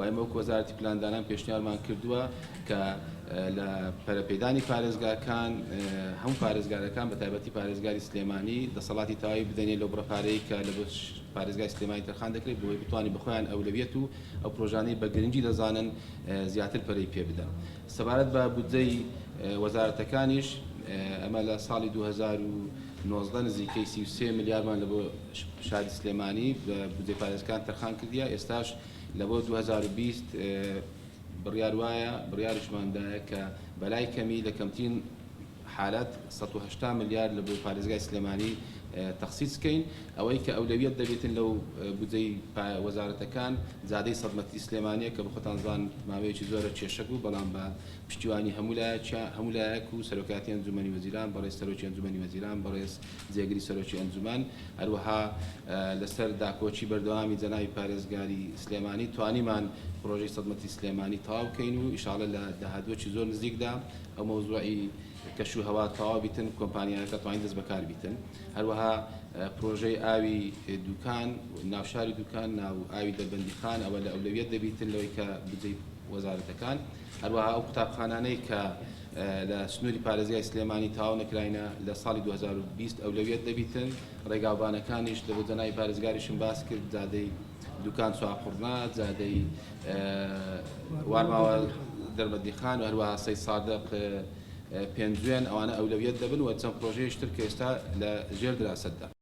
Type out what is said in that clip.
ئێمە وەکو وەزارەتی پلاندانان پێشنیارمان کردووە کە لە پەرەپێدانی پارێزگاکان هەموو پارێزگارەکان بە تایبەتی پارێزگاری سلێمانی دەسەڵاتی تەواوی بدەنێت لەو بڕەپارەی کە لە پارێزگای سلێمانی تەرخان دەکرێت بۆی بتوانین بەخۆیان ئەولەویەت و ئەو پرۆژانەی بە گرنگی دەزانن زیاتر پەرەی پێ بدەن. سەبارەت بە بودجەی وەزارەتەکانیش ئەمە لە ساڵی 2019 نزیکەی 33 میلیاردمان لە بۆ شاری سلێمانی بە بودجەی پارێزگاکان تەرخان کردیە. ئێستاش لە بۆ 2020 بڕیار وایە بڕیارشماندایە کە بەلای کەمی لە کەمترین حالات 180 میلیارد لە بۆ پارێزگای سلێمانی تەخسیسکەین ئەوەی کە ئەولەویەت دەبێتن لەو بودجەی وەزارەتەکان زادەی سەدمەتی سلێمانیە کە بخۆتان زان ماوەیەکی زۆرە کێشە بوو بەڵام بە پشتیوانی هەموو لایەک و سەرۆکاتی ئەنجومەنی وەزیران بەڕێز سەرۆکی ئەنجومەنی وەزیران بەڕێز جێگری سەرۆکی ئەنجومەن هەروەها لەسەر داکۆچی بەردەوامی جەناوی پارێزگاری سلێمانی توانیمان پرۆژەی سەدمەتی سلێمانی تەواو بکەین و ئیشاڵە لە داهاتوەکی زۆر نزیکدا ئەو مەوزوعی کەش و هەوا تەواو بیتن کۆمپانیاکە توانین دەست بەکار بیتن. هەروەها پرۆژەی ئاوی دوکان ناوشاری دوکان ناو ئاوی دەربەندیخان ئەوە لە ئەولەویەت دەبیتن لەوەی کە بودجەی وەزارەتەکان. هەروەها ئەو قوتابخانانەی کە لە سنووری پارێزگای سلێمانی تەواو نەکراینە لە ساڵی 2020 ئەولەویەت دەبیتن. ڕێگاوبانەکانیش لە بۆ جەناوی پارێزگاریشم باس کرد زادەی دوکان سواپڕنات زادەی وارماوە دەربەندیخان و هەروەها سەی سادق پێنجوێن ئەوانە ئەولەویەت دەبن و چەند پرۆژەیەشتر کە ئێستا لە ژێر دراستدا.